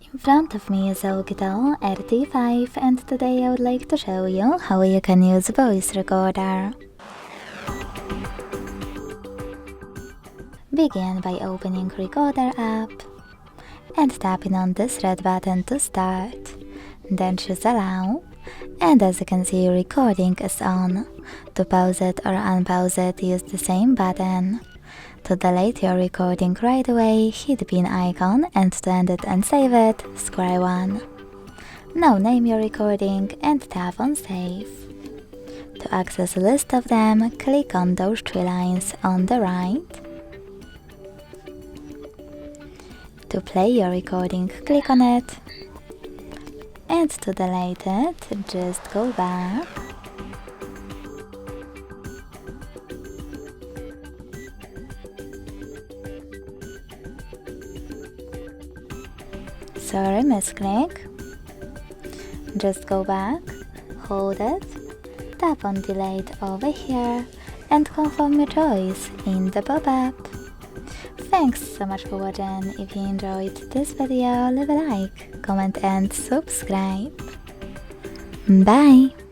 In front of me is OUKITEL RT5 and today I would like to show you how you can use voice recorder. Begin by opening Recorder app and tapping on this red button to start. Then choose Allow, and as you can see, recording is on. To pause it or unpause it, use the same button. To delete your recording right away, hit the pin icon, and to end it and save it, square 1. Now name your recording and tap on Save. To access a list of them, click on those 3 lines on the right. To play your recording, click on it. And to delete it, just go back. Sorry, misclick. Just go back, hold it, tap on delete over here, and confirm your choice in the pop-up. Thanks so much for watching. If you enjoyed this video, leave a like, comment and subscribe. Bye!